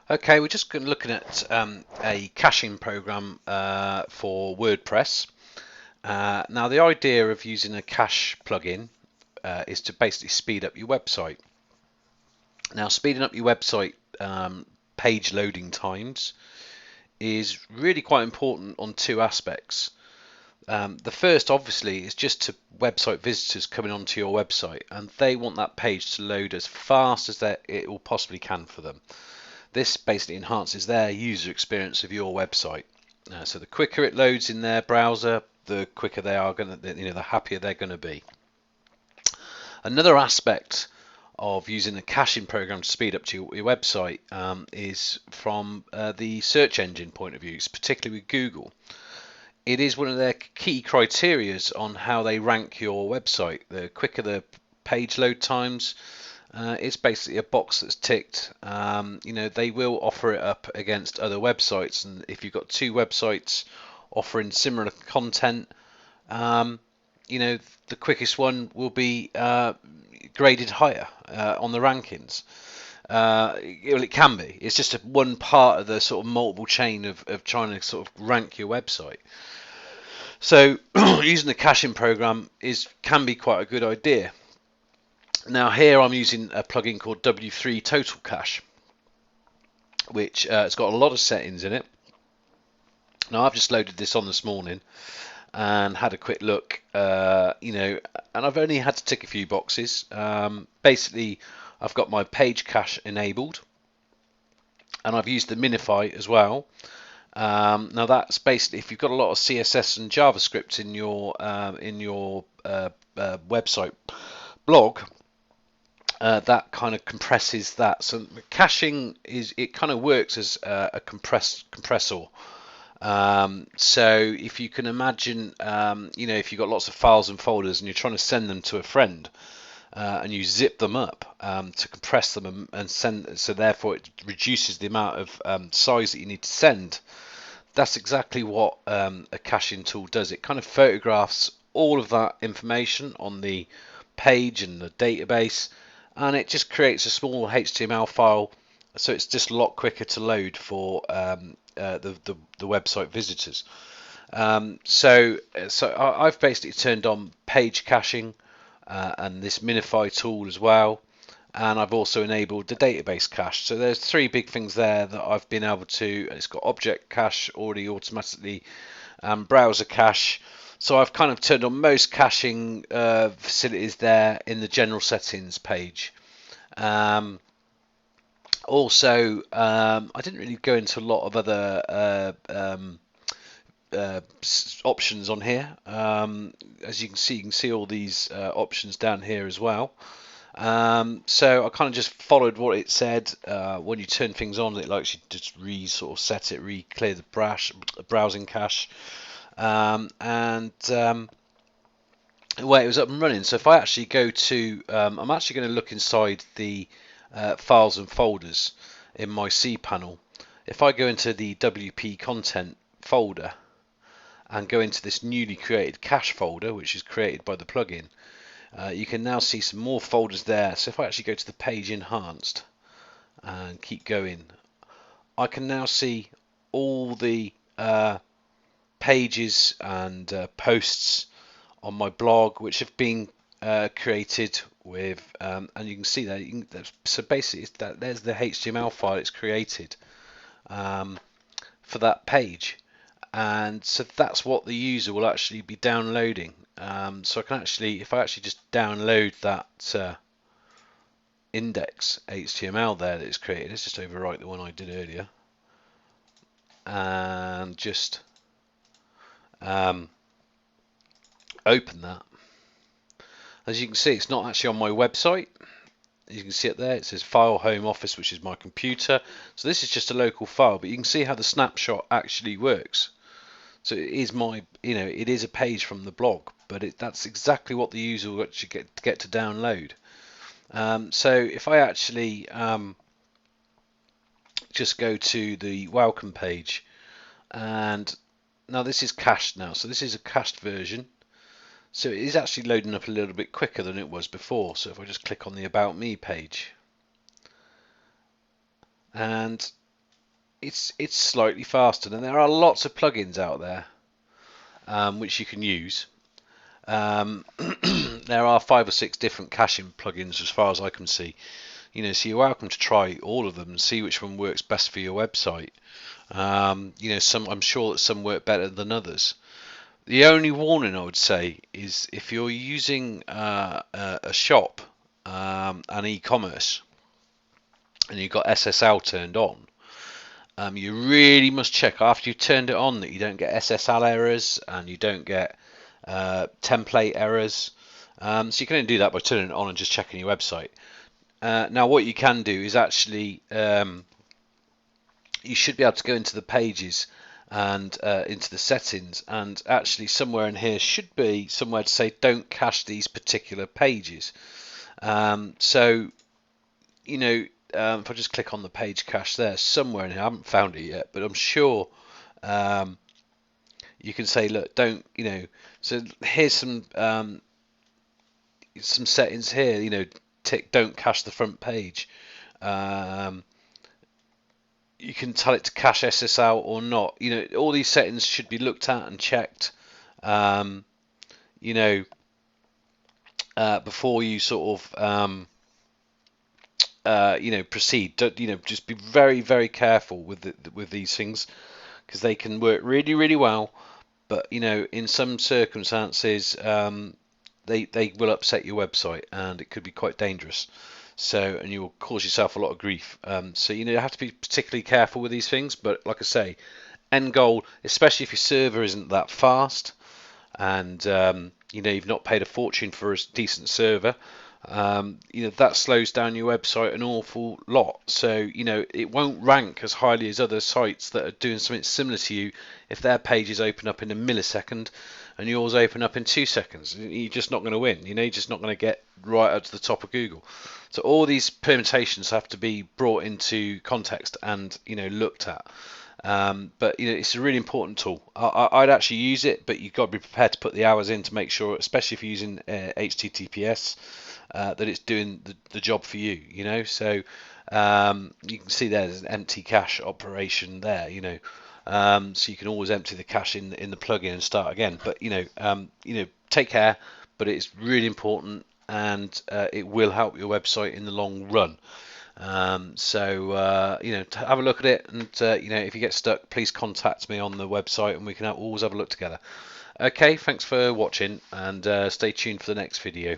Okay, we're just looking at a caching program for WordPress. Now, the idea of using a cache plugin is to basically speed up your website. Now, speeding up your website page loading times is really quite important on two aspects. The first, obviously, is just to website visitors coming onto your website, and they want that page to load as fast as it will possibly can for them. This basically enhances their user experience of your website. So the quicker it loads in their browser, the quicker they are going to, the happier they're going to be. Another aspect of using a caching program to speed up to your website is from the search engine point of view, particularly with Google. It is one of their key criterias on how they rank your website. The quicker the page load times, it's basically a box that's ticked. They will offer it up against other websites, and if you've got two websites offering similar content, the quickest one will be graded higher on the rankings. It can be. It's just one part of the sort of multiple chain of trying to sort of rank your website. So using the caching program can be quite a good idea. Now here I'm using a plugin called W3 Total Cache, which it's got a lot of settings in it. Now I've just loaded this on this morning and had a quick look, and I've only had to tick a few boxes. Basically, I've got my page cache enabled, and I've used the minify as well. Now that's basically if you've got a lot of CSS and JavaScript in your website blog. That kind of compresses that. So caching it kind of works as a compressor. So if you can imagine, if you've got lots of files and folders and you're trying to send them to a friend, and you zip them up to compress them and send, so therefore it reduces the amount of size that you need to send. That's exactly what a caching tool does. It kind of photographs all of that information on the page and the database, and it just creates a small HTML file, so it's just a lot quicker to load for the website visitors. So I've basically turned on page caching and this minify tool as well, and I've also enabled the database cache. So there's three big things there that I've been able to. It's got object cache already automatically, browser cache. So I've kind of turned on most caching facilities there in the general settings page. Also, I didn't really go into a lot of other options on here. As you can see all these options down here as well. So I kind of just followed what it said. When you turn things on, it likes you to just sort of set it, clear the browsing cache. Where it was up and running. So if I actually go to, I'm actually going to look inside the files and folders in my cPanel. If I go into the WP content folder and go into this newly created cache folder, which is created by the plugin, you can now see some more folders there. So if I actually go to the page enhanced and keep going, I can now see all the pages and posts on my blog which have been created with, and you can see that. So basically, there's the HTML file it's created for that page, and so that's what the user will actually be downloading. So I can actually, if I actually just download that index HTML there that it's created, let's just overwrite the one I did earlier, and just open that. As you can see, it's not actually on my website. You can see it there. It says File Home Office, which is my computer. So this is just a local file, but you can see how the snapshot actually works. So it is it is a page from the blog, but that's exactly what the user will actually get to download. So if I actually just go to the welcome page, and now this is cached now. So this is a cached version. So it is actually loading up a little bit quicker than it was before. So if I just click on the About Me page, and it's slightly faster, and there are lots of plugins out there which you can use. There are 5 or 6 different caching plugins as far as I can see. So you're welcome to try all of them and see which one works best for your website. Some I'm sure that some work better than others. The only warning I would say is if you're using a shop, and e-commerce, and you've got SSL turned on, you really must check after you've turned it on that you don't get SSL errors and you don't get template errors. So you can only do that by turning it on and just checking your website. Now what you can do is actually you should be able to go into the pages and into the settings, and actually somewhere in here should be somewhere to say don't cache these particular pages. So if I just click on the page cache there, somewhere in here, I haven't found it yet, but I'm sure you can say, look, don't, so here's some settings here, tick don't cache the front page. You can tell it to cache SSL or not. All these settings should be looked at and checked, before you sort of, proceed. Just be very, very careful with these things, because they can work really, really well, but in some circumstances, they will upset your website, and it could be quite dangerous. So, and you will cause yourself a lot of grief. So you have to be particularly careful with these things. But like I say, end goal, especially if your server isn't that fast, and you've not paid a fortune for a decent server, that slows down your website an awful lot. So it won't rank as highly as other sites that are doing something similar to you if their pages open up in a millisecond and yours open up in 2 seconds. You're just not going to win. You're just not going to get right up to the top of Google. So all these permutations have to be brought into context and looked at. But it's a really important tool. I'd actually use it, but you've got to be prepared to put the hours in to make sure, especially if you're using HTTPS, that it's doing the job for you. So you can see there's an empty cache operation there. So you can always empty the cache in the plugin and start again. But take care. But it's really important, and it will help your website in the long run. So have a look at it, and if you get stuck, please contact me on the website, and we can always have a look together. Okay, thanks for watching, and stay tuned for the next video.